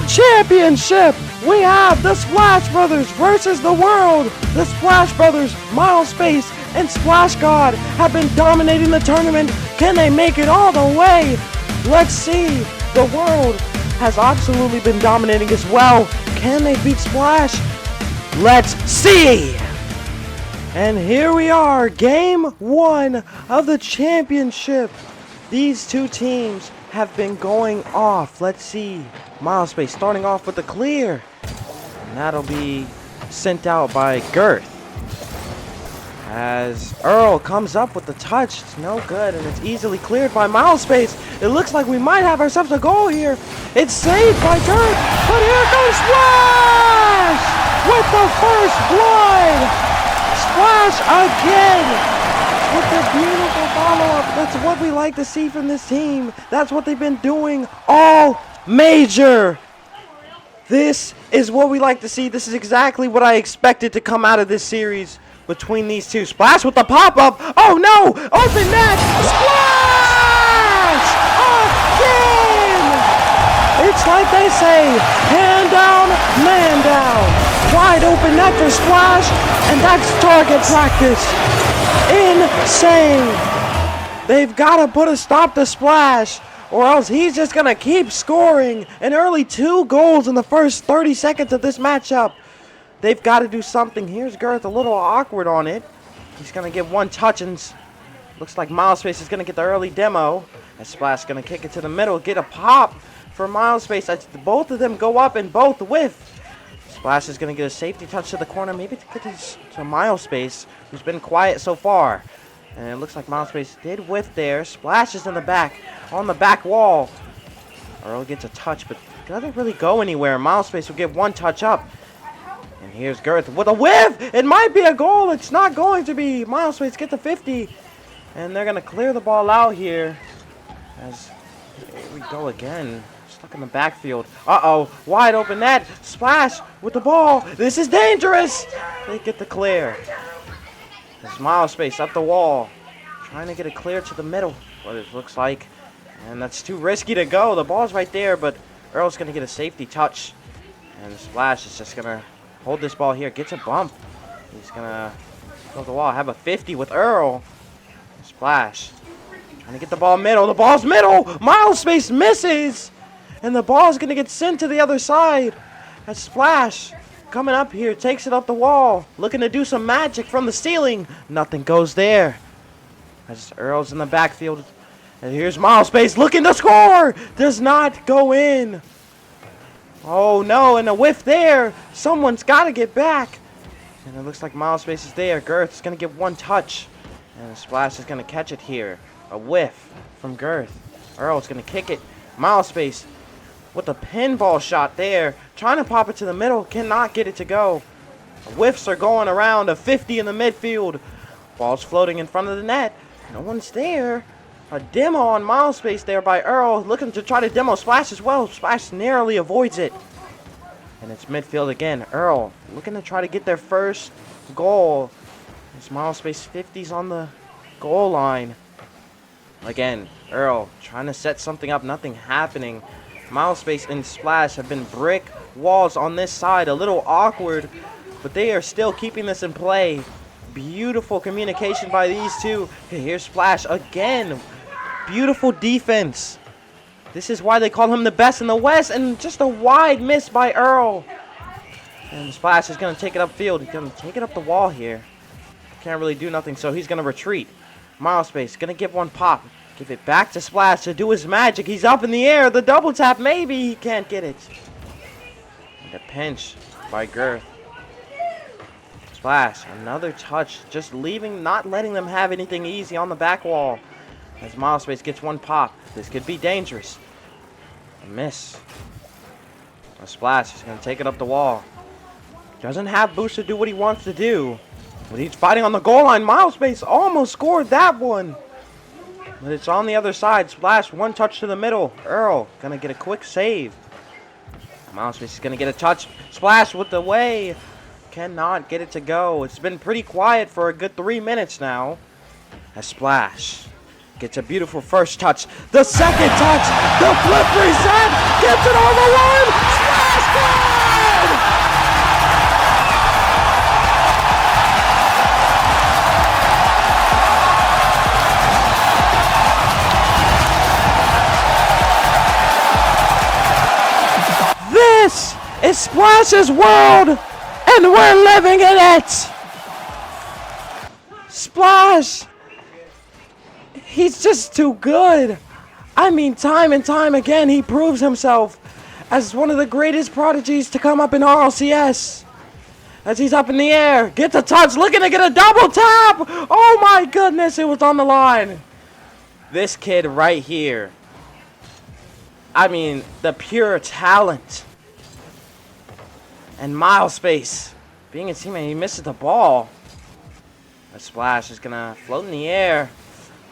championship. We have the Splash Brothers versus the world. The Splash Brothers, Miles Space, and Splash God have been dominating the tournament. Can they make it all the way? Let's see. The world has absolutely been dominating as well. Can they beat Splash? Let's see. And here we are, game 1 of the championship. These two teams have been going off. Let's see. Miles Space starting off with the clear. And that'll be sent out by Girth. As Earl comes up with the touch, it's no good, and it's easily cleared by Miles Space. It looks like we might have ourselves a goal here. It's saved by Girth, but here comes Splash with the first blood. Splash again with the beautiful follow-up. That's what we like to see from this team. That's what they've been doing all major. This is what we like to see. This is exactly what I expected to come out of this series between these two. Splash with the pop-up. Oh no! Open net! Splash! Again! It's like they say, hand down, man down. Wide open net for Splash, and that's target practice. Insane. They've got to put a stop to Splash, or else he's just going to keep scoring. An early 2 goals in the first 30 seconds of this matchup. They've got to do something. Here's Girth a little awkward on it. He's going to get one touch, and looks like Miles Space is going to get the early demo. And Splash is going to kick it to the middle, get a pop for Miles Space. Both of them go up and both whiff. Splash is going to get a safety touch to the corner, maybe to get this to Miles Space, who's been quiet so far. And it looks like Miles Space did whiff there. Splash is in the back, on the back wall. Earl gets a touch, but doesn't really go anywhere. Miles Space will get one touch up. And here's Girth with a whiff. It might be a goal. It's not going to be. Miles Space get the 50. And they're going to clear the ball out here. As here we go again. Stuck in the backfield. Uh-oh. Wide open net. Splash with the ball. This is dangerous. They get the clear. There's Miles Space up the wall. Trying to get it clear to the middle. What it looks like. And that's too risky to go. The ball's right there, but Earl's going to get a safety touch. And Splash is just going to hold this ball here. Gets a bump. He's going to go the wall. Have a 50 with Earl. Splash. Trying to get the ball middle. The ball's middle. Miles Space misses. And the ball's going to get sent to the other side. As Splash coming up here. Takes it up the wall. Looking to do some magic from the ceiling. Nothing goes there. As Earl's in the backfield. And here's Miles Space looking to score. Does not go in. Oh no, and a whiff there. Someone's got to get back. And it looks like Miles Space is there. Girth is going to get one touch. And Splash is going to catch it here. A whiff from Girth. Earl's going to kick it. Miles Space with a pinball shot there. Trying to pop it to the middle. Cannot get it to go. Whiffs are going around. A 50 in the midfield. Ball's floating in front of the net. No one's there. A demo on Miles Space there by Earl. Looking to try to demo Splash as well. Splash narrowly avoids it. And it's midfield again. Earl looking to try to get their first goal. As Miles Space 50's on the goal line. Again, Earl trying to set something up. Nothing happening. Miles Space and Splash have been brick walls on this side. A little awkward. But they are still keeping this in play. Beautiful communication by these two. Okay, here's Splash again. Beautiful defense. This is why they call him the best in the West. And just a wide miss by Earl. And Splash is going to take it upfield. He's going to take it up the wall here. Can't really do nothing, so he's going to retreat. Miles Space going to give one pop. Give it back to Splash to do his magic. He's up in the air. The double tap, maybe he can't get it. And a pinch by Girth. Splash, another touch. Just leaving, not letting them have anything easy on the back wall. As Miles Space gets one pop. This could be dangerous. A miss. A Splash is going to take it up the wall. Doesn't have boost to do what he wants to do. But he's fighting on the goal line. Miles Space almost scored that one. But it's on the other side. Splash, one touch to the middle. Earl going to get a quick save. Miles Space is going to get a touch. Splash with the way. Cannot get it to go. It's been pretty quiet for a good 3 minutes now. A Splash gets a beautiful first touch. The second touch. The flip reset. Gets it on the line. Splash! is Splash's world, and we're living in it. Splash, he's just too good. I mean, time and time again, he proves himself as one of the greatest prodigies to come up in RLCS. As he's up in the air, gets a touch, looking to get a double tap. Oh my goodness, it was on the line. This kid right here. I mean, the pure talent. And Milespace, being a teammate, he misses the ball. The Splash is gonna float in the air.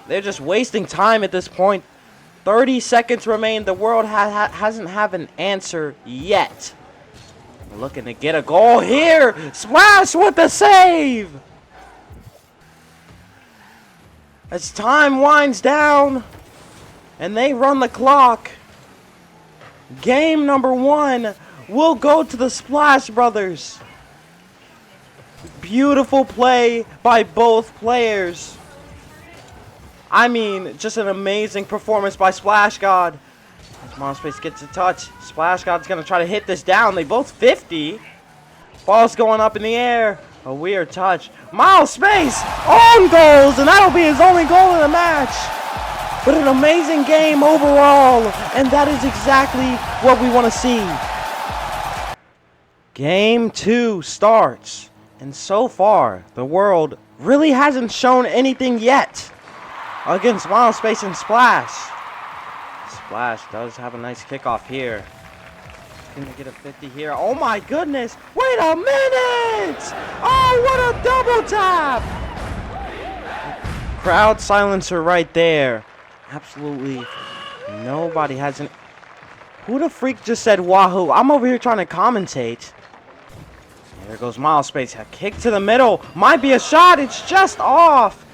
They're just wasting time at this point. 30 seconds remain. The world hasn't have an answer yet. Looking to get a goal here. Splash with the save. As time winds down and they run the clock, game number 1 will go to the Splash Brothers. Beautiful play by both players. I mean, just an amazing performance by Splash God. As Milespace gets a touch, Splash God's going to try to hit this down. They both 50. Ball's going up in the air. A weird touch. Milespace own goals, and that'll be his only goal in the match. But an amazing game overall, and that is exactly what we want to see. Game 2 starts, and so far, the world really hasn't shown anything yet against Milespace and Splash. Splash does have a nice kickoff here. Gonna get a 50 here. Oh my goodness! Wait a minute! Oh, what a double tap! Crowd silencer right there. Absolutely nobody has an... Who the freak just said wahoo? I'm over here trying to commentate. There goes Milespace. A kick to the middle. Might be a shot. It's just off.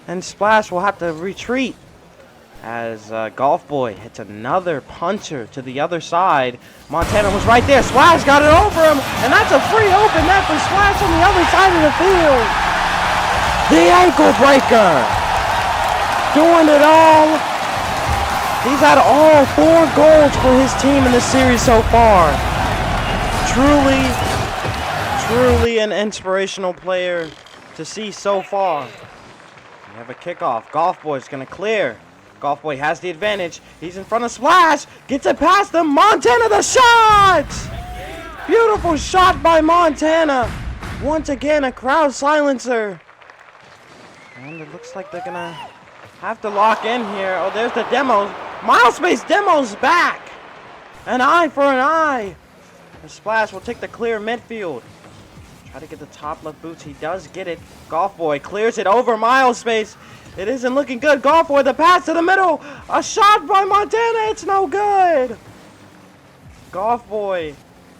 And Splash will have to retreat as Golf Boy hits another puncher to the other side. Montana was right there. Splash got it over him, and that's a free open net for Splash on the other side of the field. The ankle breaker. Doing it all. He's had all 4 goals for his team in this series so far. Truly an inspirational player to see so far. We have a kickoff. Golf Boy's going to clear. Golf Boy has the advantage. He's in front of Splash. Gets it past him. Montana the shot! Beautiful shot by Montana. Once again, a crowd silencer. And it looks like they're going to have to lock in here. Oh, there's the demo. Milespace demo's back. An eye for an eye. The Splash will take the clear midfield. Try to get the top left boots. He does get it. Golf Boy clears it over Milespace. It isn't looking good. Golf Boy, the pass to the middle. A shot by Montana. It's no good. Golf Boy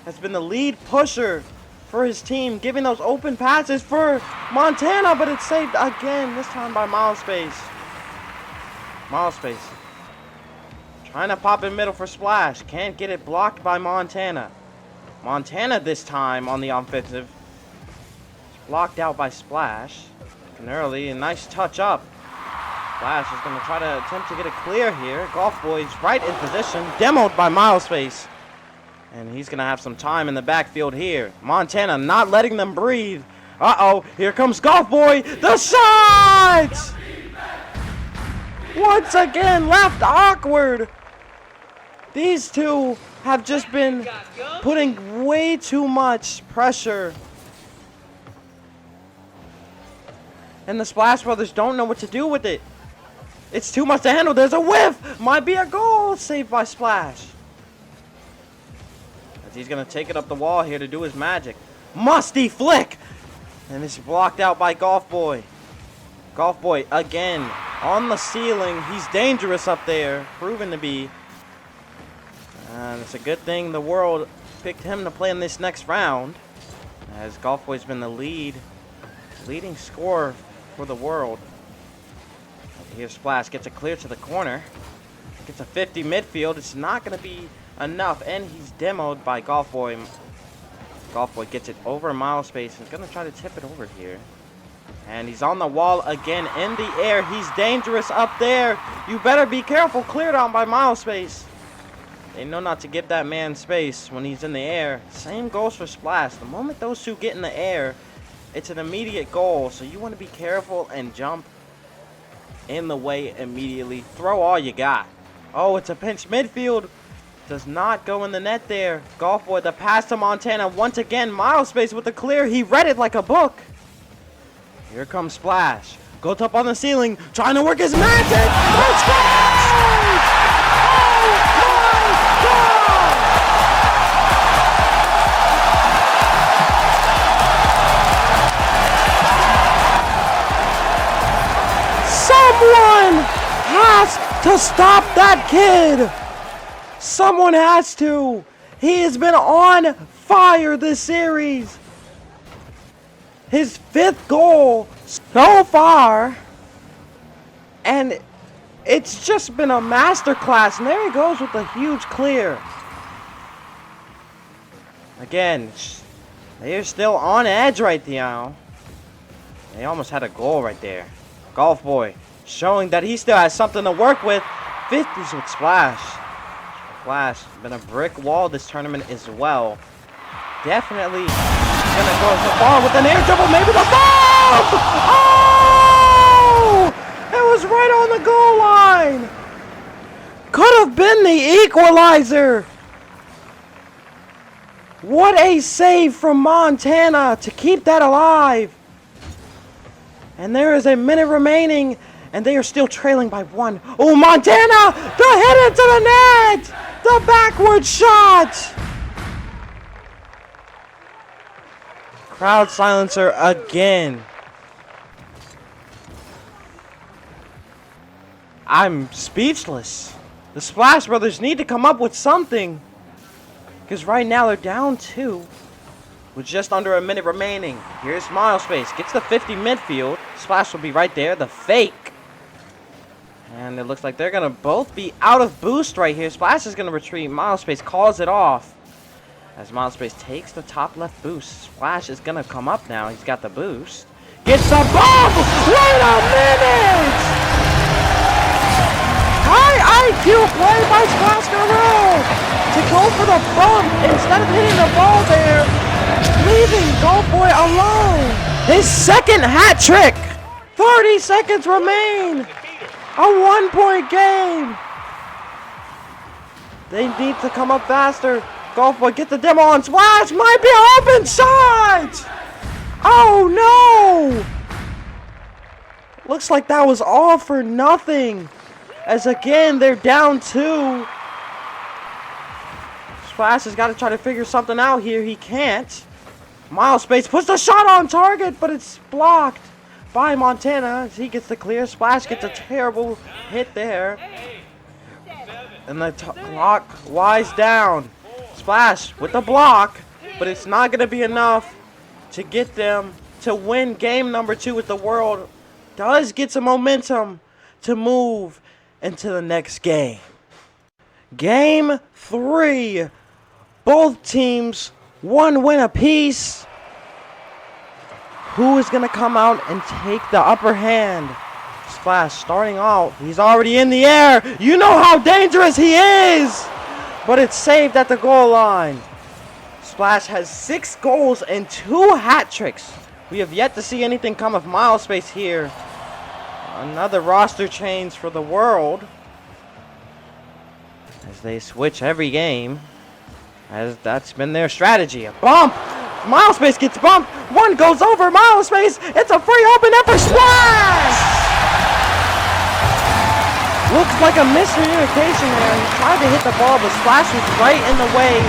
has been the lead pusher for his team, giving those open passes for Montana, but it's saved again, this time by Milespace. Milespace trying to pop in middle for Splash. Can't get it blocked by Montana. Montana this time on the offensive. Blocked out by Splash. And early, a nice touch up. Splash is going to try to attempt to get a clear here. Golf Boy's right in position. Demoed by Milespace. And he's going to have some time in the backfield here. Montana not letting them breathe. Uh-oh, here comes Golf Boy. The shot! Once again, left awkward. These two have just been putting way too much pressure. And the Splash Brothers don't know what to do with it. It's too much to handle. There's a whiff. Might be a goal. Saved by Splash. As he's going to take it up the wall here to do his magic. Musty flick. And it's blocked out by Golf Boy. Golf Boy again on the ceiling. He's dangerous up there. Proven to be. And it's a good thing the world picked him to play in this next round. As Golf Boy's been the leading scorer for the world. Here's Splash, gets it clear to the corner. Gets a 50 midfield. It's not going to be enough, and he's demoed by Golf Boy. Golf Boy gets it over Milespace. He's going to try to tip it over here. And he's on the wall again in the air. He's dangerous up there. You better be careful. Cleared out by Milespace. They know not to give that man space when he's in the air. Same goes for Splash. The moment those two get in the air, it's an immediate goal. So you want to be careful and jump in the way immediately. Throw all you got. Oh, it's a pinch midfield. Does not go in the net there. Golf Boy, the pass to Montana. Once again, Milespace with the clear. He read it like a book. Here comes Splash. Goes up on the ceiling, trying to work his magic. Let's go! Someone has to stop that kid. Someone has to. He has been on fire this series. His 5th goal so far. And it's just been a masterclass. And there he goes with a huge clear. Again, they're still on edge right now. They almost had a goal right there. Golf Boy showing that he still has something to work with. 50s with Splash. Splash been a brick wall this tournament as well. Definitely gonna go to the ball with an air dribble. Maybe the ball! Oh! It was right on the goal line. Could have been the equalizer. What a save from Montana to keep that alive. And there is a minute remaining, and they are still trailing by 1. Oh, Montana! The hit into the net! The backward shot! Crowd silencer again. I'm speechless. The Splash Brothers need to come up with something. Because right now they're down 2. With just under a minute remaining. Here's Milespace. Gets the 50 midfield. Splash will be right there. The fake. And it looks like they're going to both be out of boost right here. Splash is going to retreat. Milespace calls it off. As Milespace takes the top left boost. Splash is going to come up now. He's got the boost. Gets the ball! Wait a minute! High IQ play by Splash Garou to go for the bump instead of hitting the ball there. Leaving Golf Boy alone. His 2nd hat trick. 30 seconds remain. A 1-point game. They need to come up faster. Golf Boy, get the demo on. Splash might be open shot. Oh no. Looks like that was all for nothing. As again, they're down 2. Splash has got to try to figure something out here. He can't. Milespace puts the shot on target, but it's blocked by Montana. As he gets the clear. Splash gets a terrible hit there. And the clock winds down. Splash with the block, but it's not going to be enough to get them to win game number 2 with the world. Does get some momentum to move into the next game. Game 3. Both teams 1 win apiece. Who is going to come out and take the upper hand? Splash starting out. He's already in the air. You know how dangerous he is. But it's saved at the goal line. Splash has 6 goals and 2 hat tricks. We have yet to see anything come of Milespace here. Another roster change for the world. As they switch every game. As that's been their strategy. A bump! Milespace gets bumped. 1 goes over Milespace. It's a free open net for Splash! Looks like a miscommunication there. He tried to hit the ball, but Splash was right in the way.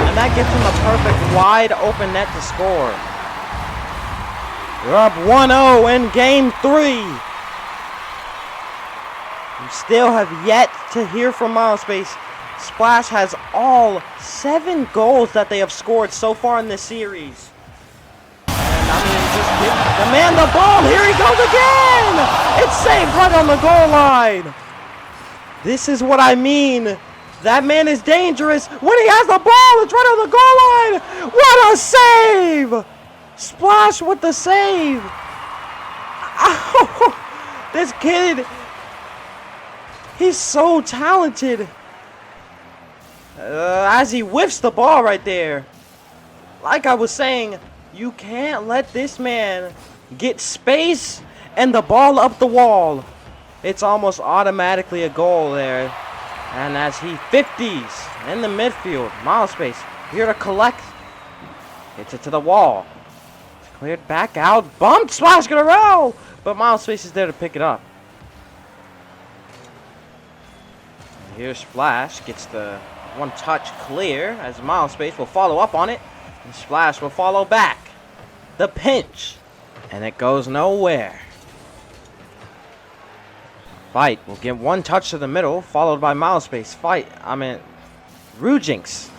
And that gets him a perfect wide open net to score. We're up 1-0 in game 3. We still have yet to hear from Milespace. Splash has all 7 goals that they have scored so far in this series. And I mean, just give the man the ball. Here he goes again. It's saved right on the goal line. This is what I mean. That man is dangerous. When he has the ball, it's right on the goal line. What a save. Splash with the save. Ow. This kid, he's so talented. as he whiffs the ball right there. Like I was saying, you can't let this man get space and the ball up the wall. It's almost automatically a goal there. And as he 50s in the midfield, Milespace here to collect. Gets it to the wall. It's cleared back out. Bumped. Splash gonna roll. But Milespace is there to pick it up. And here's Splash. Gets the one touch clear as Milespace will follow up on it. And Splash will follow back. The pinch. And it goes nowhere. Fight will get one touch to the middle, followed by Milespace. Rujinx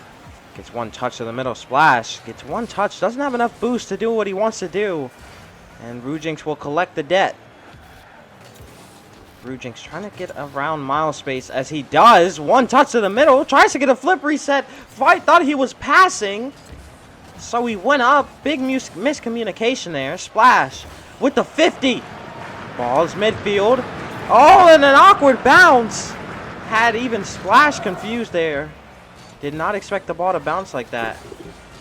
gets one touch to the middle. Splash gets one touch. Doesn't have enough boost to do what he wants to do. And Rujinx will collect the debt. Rujinx trying to get around Milespace as he does. One touch to the middle. Tries to get a flip reset. Fight thought he was passing. So he went up. Big miscommunication there. Splash with the 50. Ball's midfield. Oh, and an awkward bounce. Had even Splash confused there. Did not expect the ball to bounce like that.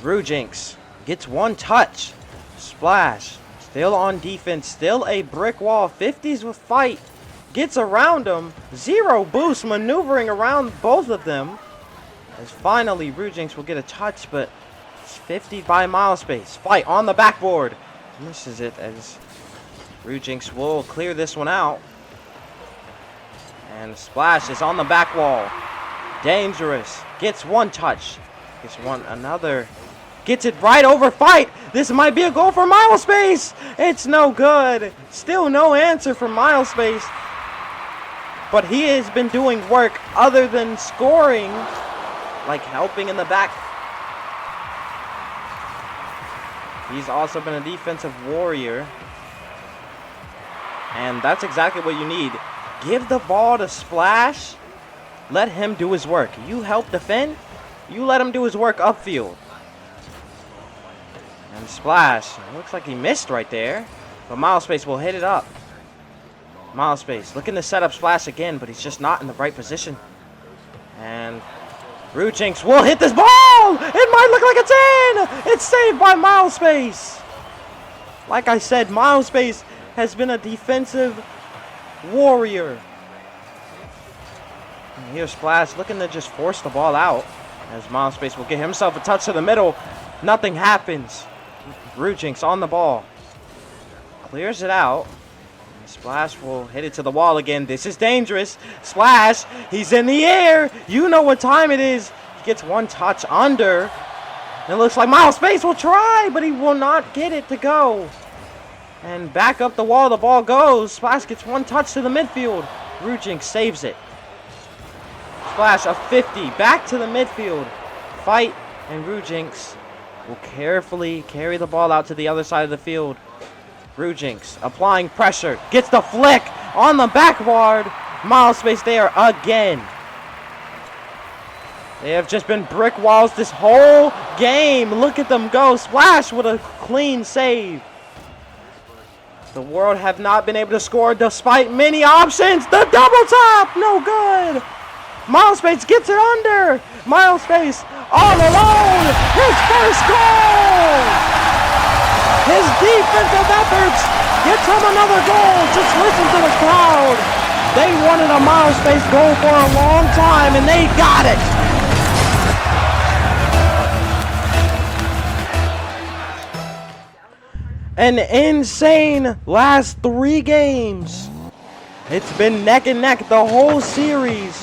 Rujinx gets one touch. Splash still on defense. Still a brick wall. 50s with Fight. Gets around him. Zero boost maneuvering around both of them. As finally Rujinx will get a touch, but it's 50 by Milespace. Fight on the backboard. Misses it as Rujinx will clear this one out. And Splash is on the back wall. Dangerous. Gets one touch. Gets one another. Gets it right over Fight. This might be a goal for Milespace. It's no good. Still no answer for Milespace. But he has been doing work other than scoring. Like helping in the back. He's also been a defensive warrior. And that's exactly what you need. Give the ball to Splash. Let him do his work. You help defend. You let him do his work upfield. And Splash. Looks like he missed right there. But Milespace will hit it up. Milespace looking to set up Splash again, but he's just not in the right position. And Rujinx will hit this ball. It might look like it's in. It's saved by Milespace. Like I said, Milespace has been a defensive warrior. And here's Splash looking to just force the ball out. As Milespace will get himself a touch to the middle. Nothing happens. Rujinx on the ball. Clears it out. And Splash will hit it to the wall again. This is dangerous. Splash, he's in the air. You know what time it is. He gets one touch under. It looks like Milespace will try, but he will not get it to go. And back up the wall, the ball goes. Splash gets one touch to the midfield. Rujinx saves it. Splash, a 50, back to the midfield. Fight, and Rujinx will carefully carry the ball out to the other side of the field. Rujinx applying pressure, gets the flick on the backboard. Milespace there again. They have just been brick walls this whole game. Look at them go. Splash with a clean save. The World have not been able to score despite many options. The double tap, no good. Milespace gets it under. Milespace all alone. His first goal. His defensive efforts gets him another goal. Just listen to the crowd. They wanted a Milespace goal for a long time, and they got it. An insane last 3 games. It's been neck and neck the whole series.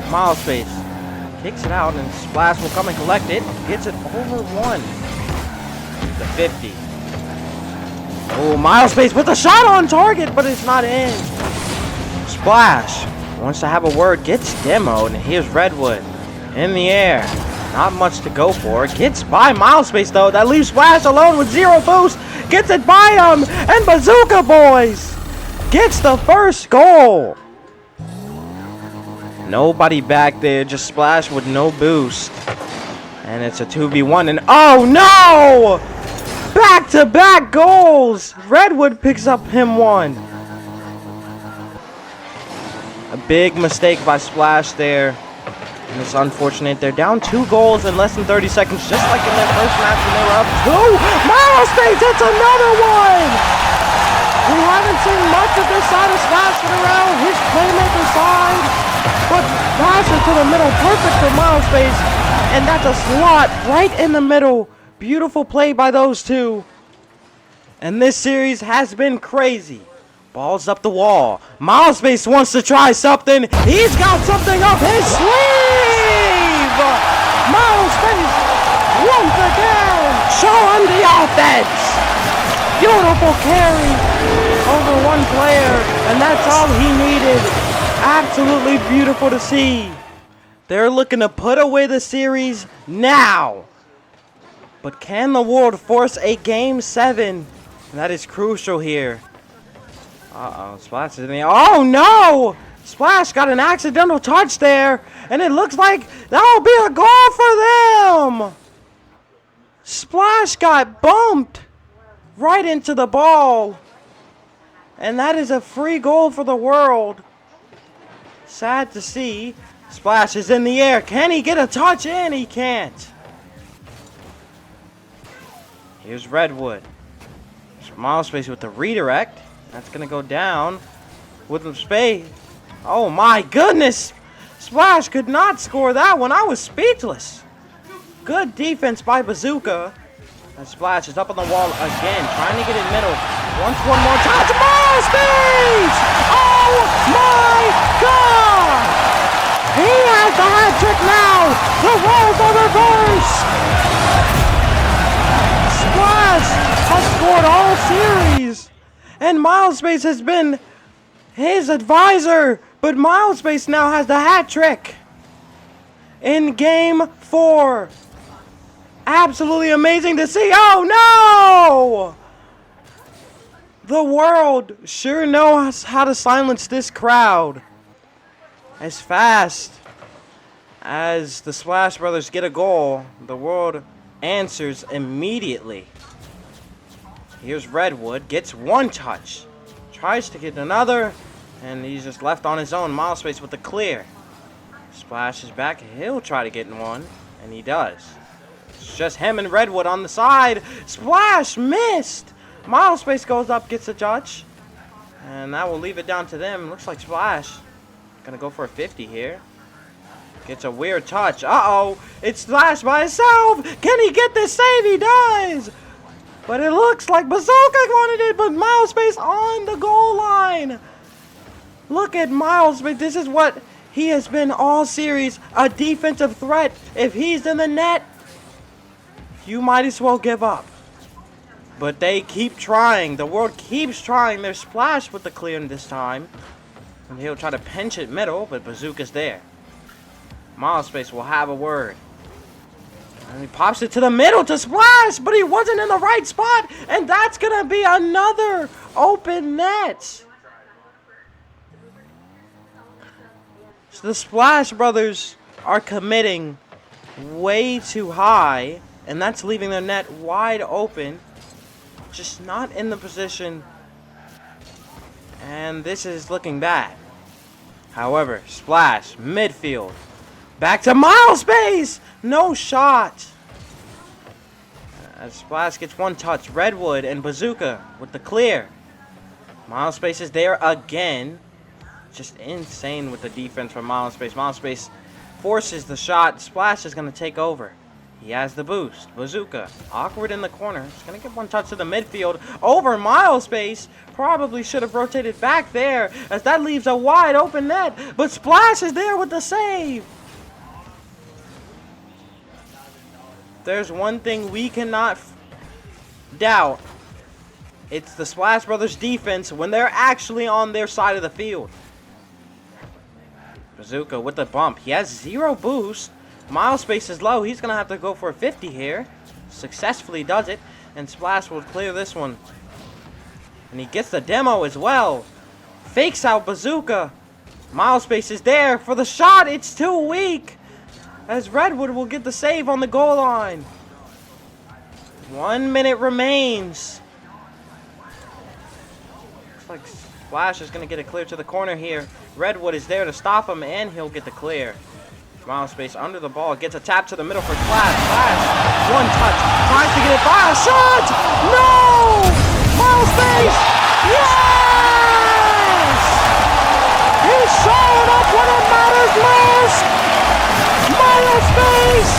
Milespace kicks it out, and Splash will come and collect it. Gets it over one. The 50. Oh, Milespace with a shot on target, but it's not in. Splash wants to have a word, gets demoed, and here's Redwood in the air. Not much to go for. Gets by Milespace, though. That leaves Splash alone with 0 boost. Gets it by him, and Bazooka Boys gets the first goal. Nobody back there, just Splash with no boost. And it's a 2v1, and oh no! Back-to-back goals! Redwood picks up him one. A big mistake by Splash there. And it's unfortunate. They're down 2 goals in less than 30 seconds, just like in their first match when they were up 2. Milespace hits another one! We haven't seen much of this side of Splash for the round. His playmaker side, but passes to the middle. Perfect for Milespace. And that's a slot right in the middle. Beautiful play by those two. And this series has been crazy. Ball's up the wall. Milespace wants to try something. He's got something up his sleeve! Milespace, once again, showing the offense! Beautiful carry over one player, and that's all he needed. Absolutely beautiful to see. They're looking to put away the series now. But can the world force a Game 7? That is crucial here. Uh-oh, Splash is in the... Oh, no! Splash got an accidental touch there, and it looks like that'll be a goal for them! Splash got bumped right into the ball, and that is a free goal for the world. Sad to see. Splash is in the air. Can he get a touch in? He can't. Here's Redwood. Milespace with the redirect. That's going to go down with some space. Oh my goodness! Splash could not score that one. I was speechless. Good defense by Bazooka. And Splash is up on the wall again, trying to get in middle. Once one more time to Milespace! Oh my God! He has the hat trick now! The roles are reversed! Splash has scored all series! And Milespace has been his advisor, but Milespace now has the hat trick in Game 4. Absolutely amazing to see. Oh no! The world sure knows how to silence this crowd. As fast as the Splash Brothers get a goal, the world answers immediately. Here's Redwood, gets one touch, tries to get another, and he's just left on his own. Milespace with the clear. Splash is back, he'll try to get in one, and he does. It's just him and Redwood on the side. Splash missed! Milespace goes up, gets a touch, and that will leave it down to them. Looks like Splash gonna go for a 50 here. Gets a weird touch. Uh-oh, it's Splash by himself! Can he get this save? He does! But it looks like Bazooka wanted it, but Milespace on the goal line. Look at Milespace. This is what he has been all series, a defensive threat. If he's in the net, you might as well give up. But they keep trying. The world keeps trying. There's Splash with the clear this time. And he'll try to pinch it middle, but Bazooka's there. Milespace will have a word. And he pops it to the middle to Splash, but he wasn't in the right spot, and that's going to be another open net. So the Splash Brothers are committing way too high, and that's leaving their net wide open, just not in the position, and this is looking bad. However, Splash, midfield, back to Milespace! No shot! As Splash gets one touch, Redwood and Bazooka with the clear. Milespace is there again. Just insane with the defense from Milespace. Milespace forces the shot. Splash is going to take over. He has the boost. Bazooka, awkward in the corner. He's going to get one touch to the midfield. Over Milespace. Probably should have rotated back there, as that leaves a wide open net. But Splash is there with the save. There's one thing we cannot doubt. It's the Splash Brothers defense when they're actually on their side of the field. Bazooka with the bump. He has 0 boost. Milespace is low. He's going to have to go for a 50 here. Successfully does it. And Splash will clear this one. And he gets the demo as well. Fakes out Bazooka. Milespace is there for the shot. It's too weak. As Redwood will get the save on the goal line. 1 minute remains. Looks like Splash is going to get a clear to the corner here. Redwood is there to stop him, and he'll get the clear. Miles Space under the ball, gets a tap to the middle for Splash. Splash, one touch, tries to get it by a shot. No! Miles Space, yes! He's showing up when it matters most. Miles Space.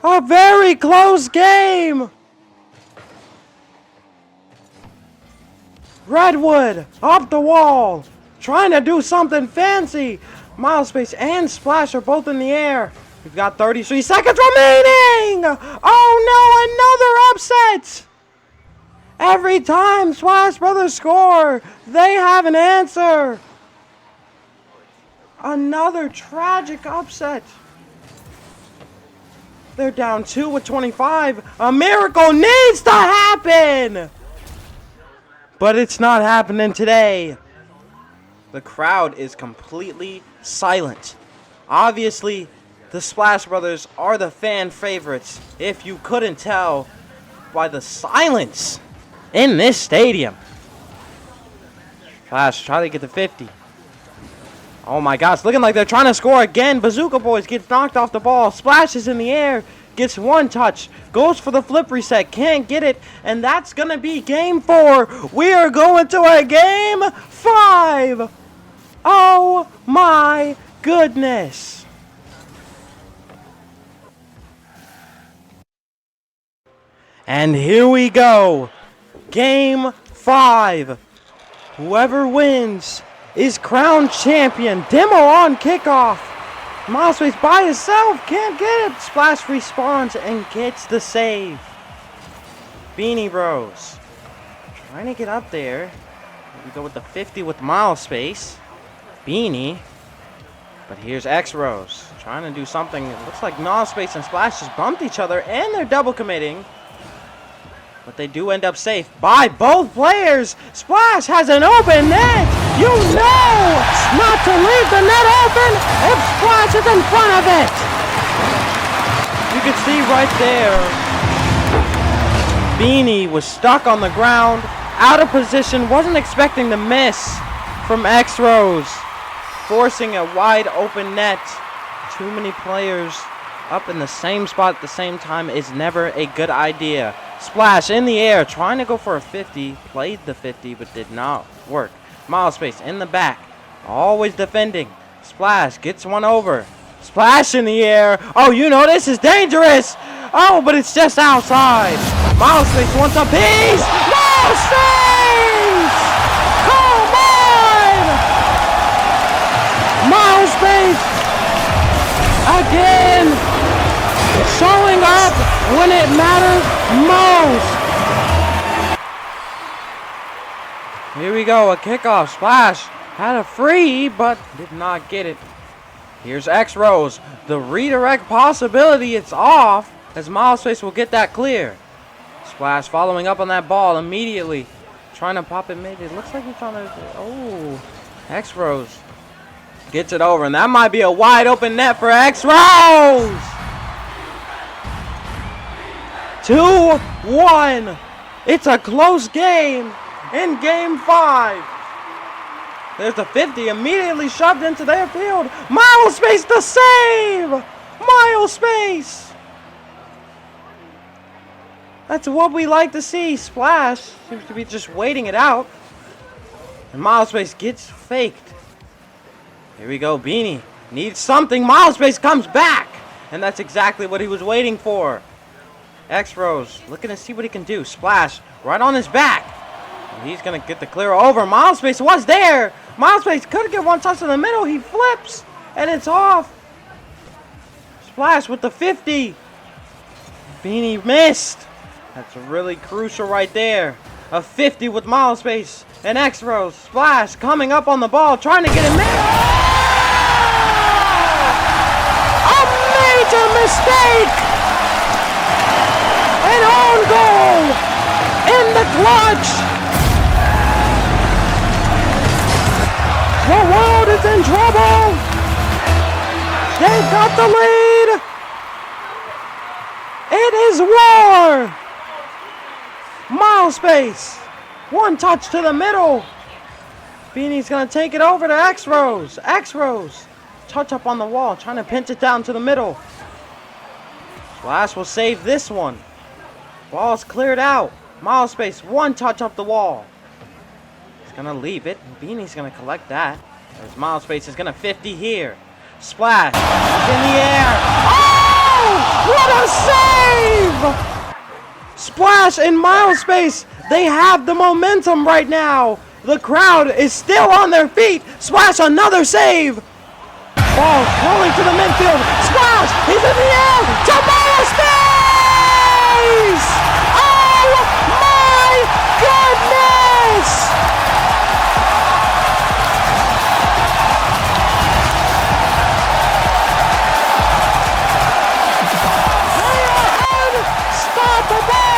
A very close game. Redwood up the wall, trying to do something fancy. Miles Space and Splash are both in the air. We've got 33 seconds remaining. Oh no, another upset. Every time Splash Brothers score, they have an answer. Another tragic upset. They're down 2 with 25. A miracle needs to happen. But it's not happening today. The crowd is completely silent. Obviously, the Splash Brothers are the fan favorites, if you couldn't tell by the silence in this stadium. Splash, try to get to 50. Oh my gosh, looking like they're trying to score again. Bazooka Boys gets knocked off the ball. Splash is in the air, gets one touch, goes for the flip reset, can't get it, and that's going to be game 4. We are going to a game 5. Oh my goodness. And here we go. Game 5. Whoever wins is crowned champion. Demo on kickoff. Miles Space by himself, can't get it. Splash respawns and gets the save. Beanie Bros trying to get up there. We go with the 50 with Miles Space. Beanie. But here's X-Rose trying to do something. It looks like Miles Space and Splash just bumped each other and they're double committing. But they do end up safe by both players. Splash has an open net. You know not to leave the net open if Splash is in front of it. You can see right there, Beanie was stuck on the ground, out of position, wasn't expecting the miss from X-Rose, forcing a wide open net. Too many players up in the same spot at the same time is never a good idea. Splash in the air, trying to go for a 50. Played the 50, but did not work. Miles Space in the back, always defending. Splash gets one over. Splash in the air. Oh, you know this is dangerous. Oh, but it's just outside. Miles Space wants a piece. Miles Space! Come on! Miles Space again, showing up when it matters most. Here we go, a kickoff. Splash had a free, but did not get it. Here's X-Rose. The redirect possibility, it's off, as Miles Space will get that clear. Splash following up on that ball immediately. Trying to pop it mid. It looks like he's trying to... Oh, X-Rose gets it over, and that might be a wide open net for X-Rose. 2-1. It's a close game in game 5. There's the 50 immediately shoved into their field. Miles Space the save. Miles Space. That's what we like to see. Splash seems to be just waiting it out. And Miles Space gets faked. Here we go. Beanie needs something. Miles Space comes back. And that's exactly what he was waiting for. X-Rose looking to see what he can do. Splash right on his back. And he's going to get the clear over. Miles Space was there. Miles Space could get one touch in the middle. He flips. And it's off. Splash with the 50. Beanie missed. That's really crucial right there. A 50 with Miles Space and X-Rose. Splash coming up on the ball, trying to get it middle. A major mistake. An own goal in the clutch. The world is in trouble. They got the lead. It is war. Miles Space One touch to the middle. Beanie's going to take it over to X-Rose. X-Rose. Touch up on the wall, trying to pinch it down to the middle. Splash will save this one. Ball's cleared out. Miles Space, one touch up the wall. He's going to leave it. Beanie's going to collect that. As Miles Space is going to 50 here. Splash. It's in the air. Oh! What a save! Splash and Miles Space, they have the momentum right now. The crowd is still on their feet. Splash, another save. Ball rolling to the midfield. Splash, he's in the air. To Miles Space! Oh my goodness! They are unstoppable!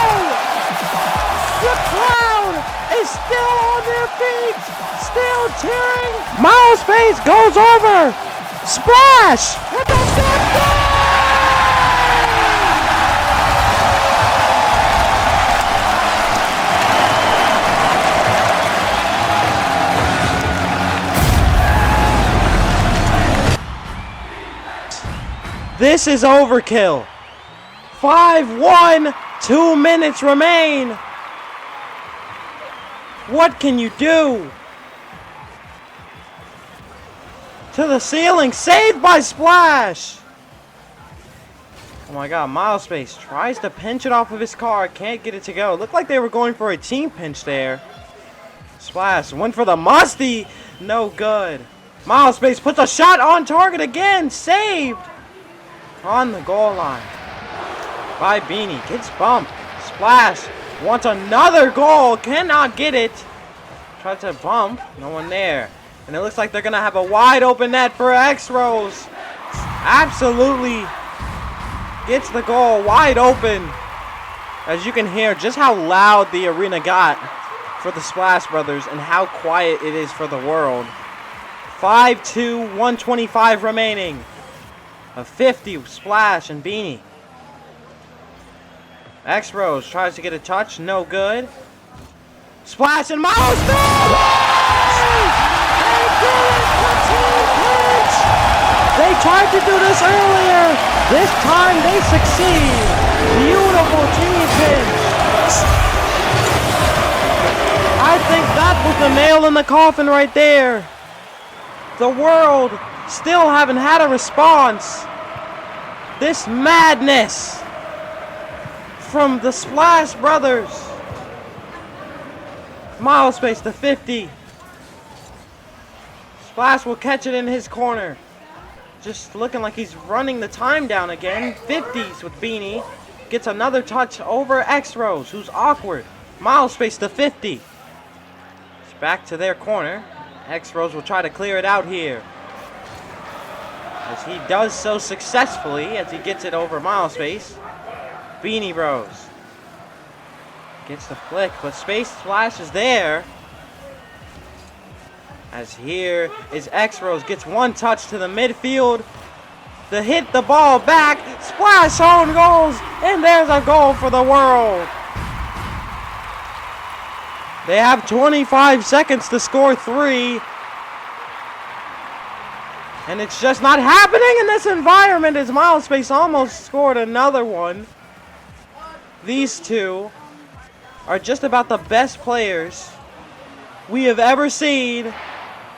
The crowd is still on their feet, still cheering. Miles Space goes over. Splash! With the save goal! This is overkill. 5-1, 2 minutes remain. What can you do? To the ceiling, saved by Splash. Oh my god, Miles Space tries to pinch it off of his car, can't get it to go. Looked like they were going for a team pinch there. Splash went for the musty, no good. Miles Space puts a shot on target again, saved. On the goal line by Beanie, gets bumped. Splash wants another goal, cannot get it. Tried to bump, no one there. And it looks like they're going to have a wide open net for X-Rose. Absolutely gets the goal wide open. As you can hear just how loud the arena got for the Splash Brothers and how quiet it is for the world. 5-2, 125 remaining. A 50 Splash and Beanie. X-Rose tries to get a touch, no good. Splash and Miles Space! They tried to do this earlier. This time they succeed. Beautiful team pinch. I think that was the nail in the coffin right there. The world still haven't had a response. This madness from the Splash Brothers. Miles Space to 50. Splash will catch it in his corner. Just looking like he's running the time down again. 50s with Beanie. Gets another touch over X-Rose, who's awkward. Miles Space to 50. It's back to their corner. X-Rose will try to clear it out here. As he does so successfully as he gets it over Miles Space. Beanie Rose gets the flick, but Space Splash is there. As here is X-Rose, gets one touch to the midfield. To hit the ball back. Splash own goals, and there's a goal for the world. They have 25 seconds to score 3. And it's just not happening in this environment as Miles Space almost scored another one. These two are just about the best players we have ever seen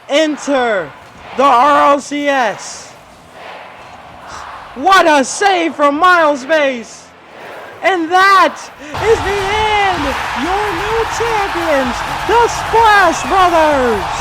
enter the RLCS. What a save from Miles Space. And that is the end. Your new champions, the Splash Brothers.